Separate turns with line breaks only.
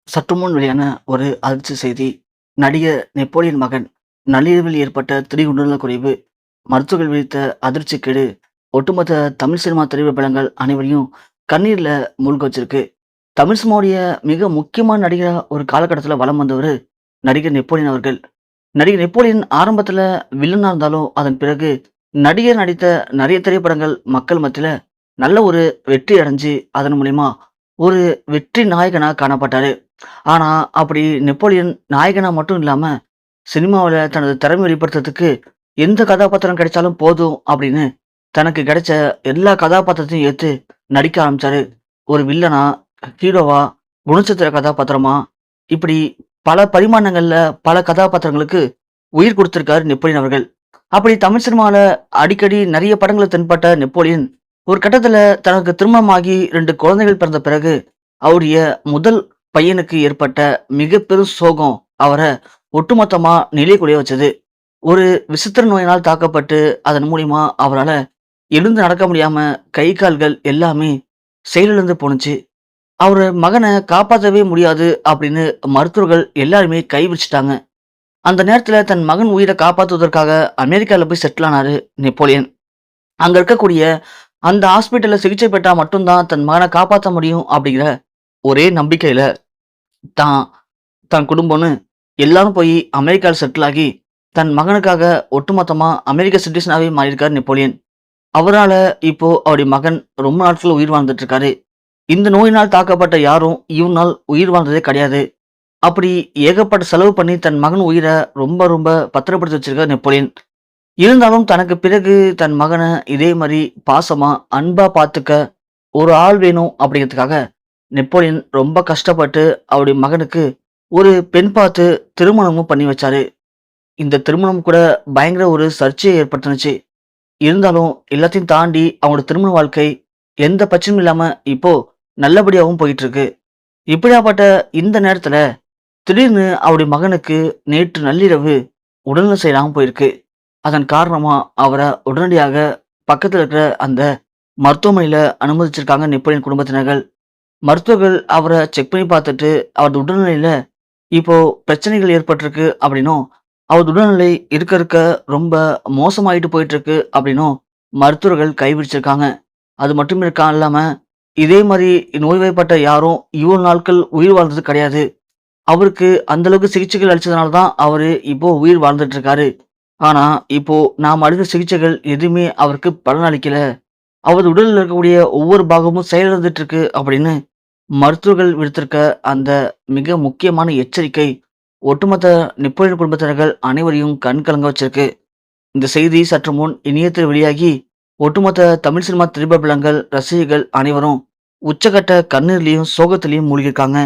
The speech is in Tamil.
சற்று முன் வெளியான ஒரு அதிர்ச்சி செய்தி. நடிகர் நெப்போலியன் மகன் நள்ளிரவில் ஏற்பட்ட திடீர் உடல்நலக் குறைவு, மருத்துவர்கள் விதித்த அதிர்ச்சிக்கேடு ஒட்டுமொத்த தமிழ் சினிமா திரைப்படங்கள் அனைவரையும் கண்ணீர்ல மூழ்க வச்சிருக்கு. தமிழ் சினிமாவுடைய மிக முக்கியமான நடிகரா ஒரு காலகட்டத்துல வலம் வந்தவரு நடிகர் நெப்போலியன் அவர்கள். நடிகர் நெப்போலியன் ஆரம்பத்துல வில்லனா இருந்தாலும், அதன் பிறகு நடிகர் நடித்த நிறைய திரைப்படங்கள் மக்கள் மத்தியில நல்ல ஒரு வெற்றி அடைஞ்சு, அதன் மூலியமா ஒரு வெற்றி நாயகனா காணப்பட்டாரு. ஆனா, அப்படி நெப்போலியன் நாயகனா மட்டும் இல்லாம, சினிமாவுல தனது திறமை வெளிப்படுத்துறதுக்கு எந்த கதாபாத்திரம் கிடைச்சாலும் போதும் அப்படின்னு, தனக்கு கிடைச்ச எல்லா கதாபாத்திரத்தையும் ஏத்து நடிக்க ஆரம்பிச்சாரு. ஒரு வில்லனா, ஹீரோவா, குணச்சித்திர கதாபாத்திரமா, இப்படி பல பரிமாணங்கள்ல பல கதாபாத்திரங்களுக்கு உயிர் கொடுத்திருக்காரு நெப்போலியன் அவர்கள். அப்படி தமிழ் சினிமால அடிக்கடி நிறைய படங்கள்ல தென்பட்ட நெப்போலியன், ஒரு கட்டத்துல தனக்கு திருமணமாகி 2 குழந்தைகள் பிறந்த பிறகு, அவருடைய முதல் பையனுக்கு ஏற்பட்ட மிக பெரும் சோகம் அவர ஒட்டுமொத்தமா நிலைகுலைய வச்சது. ஒரு விசித்திர நோயினால் தாக்கப்பட்டு, அதன் மூலியமா அவரால எழுந்து நடக்க முடியாம கை, கால்கள் எல்லாமே செயலிழந்து போணுச்சு. அவரு மகன காப்பாத்தவே முடியாது அப்படின்னு மருத்துவர்கள் எல்லாருமே கை விரிச்சுட்டாங்க. அந்த நேரத்துல தன் மகன் உயிர காப்பாத்துவதற்காக அமெரிக்கால போய் செட்டில் ஆனாரு நெப்போலியன். அங்க இருக்கக்கூடிய அந்த ஹாஸ்பிட்டல்ல சிகிச்சை பெற்றா மட்டும் தான் தன் மகன காப்பாத்த முடியும் அப்படிங்கிற ஒரே நம்பிக்கையில தான் தன் குடும்பம்னு எல்லாரும் போய் அமெரிக்கால செட்டில் ஆகி, தன் மகனுக்காக ஒட்டுமொத்தமா அமெரிக்க சிட்டிசனாவே மாறியிருக்காரு நெப்போலியன். அவரால இப்போ அவருடைய மகன் ரொம்ப நாட்கள் உயிர் வாழ்ந்துட்டு இருக்காரு. இந்த நோயினால் தாக்கப்பட்ட யாரும் இவனால் உயிர் வாழ்ந்ததே கிடையாது. அப்படி ஏகப்பட்ட செலவு பண்ணி தன் மகன் உயிர ரொம்ப ரொம்ப பத்திரப்படுத்தி வச்சிருக்காரு நெப்போலியன். இருந்தாலும் தனக்கு பிறகு தன் மகன இதே மாரி பாசமா, அன்பா பாத்துக்க ஒரு ஆள் வேணும் அப்படிங்கிறதுக்காக நெப்போலியன் ரொம்ப கஷ்டப்பட்டு அவருடைய மகனுக்கு ஒரு பெண் பார்த்து திருமணமும் பண்ணி வச்சாரு. இந்த திருமணம் கூட பயங்கர ஒரு சர்ச்சையை ஏற்படுத்துனுச்சு. இருந்தாலும் எல்லாத்தையும் தாண்டி அவங்களோட திருமண வாழ்க்கை எந்த பிரச்சனையும் இல்லாம இப்போ நல்லபடியாவும் போயிட்டு இருக்கு. இப்படியாப்பட்ட இந்த நேரத்துல திடீர்னு அவருடைய மகனுக்கு நேற்று நள்ளிரவு உடல்நலம் சரியில்லாம போயிருக்கு. அதன் காரணமா அவர உடனடியாக பக்கத்துல இருக்கிற அந்த மருத்துவமனையில அனுமதிச்சிருக்காங்க நெப்போலியன் குடும்பத்தினர்கள். மருத்துவர்கள் அவர செக் பண்ணி பார்த்துட்டு, அவரது உடல்நிலையில இப்போ பிரச்சனைகள் ஏற்பட்டிருக்கு அப்படின்னும், அவரது உடல்நிலை இருக்க இருக்க ரொம்ப மோசமாயிட்டு போயிட்டு இருக்கு அப்படின்னும் மருத்துவர்கள் கைவிரிச்சிருக்காங்க. அது மட்டும் இல்லாம, இதே மாரி நோய்வாய்ப்பட்ட யாரும் இவ்வளவு நாட்கள் உயிர் வாழ்ந்தது கிடையாது. அவருக்கு அந்த அளவுக்கு சிகிச்சைகள் அளிச்சதுனால தான் அவரு இப்போ உயிர் வாழ்ந்துட்டு இருக்காரு. ஆனா, இப்போ நாம் அளித்த சிகிச்சைகள் எதுவுமே அவருக்கு பலன் அளிக்கல. அவரது உடல்ல இருக்கக்கூடிய ஒவ்வொரு பாகமும் செயலிழந்துட்டு இருக்கு அப்படின்னு மருத்துவர்கள் விடுத்திருக்க அந்த மிக முக்கியமான எச்சரிக்கை ஒட்டுமொத்த நெப்போலியன் குடும்பத்தினர்கள் அனைவரையும் கண் கலங்க வச்சிருக்கு. இந்த செய்தி சற்று முன் இணையத்தில் வெளியாகி ஒட்டுமொத்த தமிழ் சினிமா திரைப்படங்கள் ரசிகர்கள் அனைவரும் உச்சகட்ட கண்ணீர்லயும் சோகத்திலையும் மூழ்கியிருக்காங்க.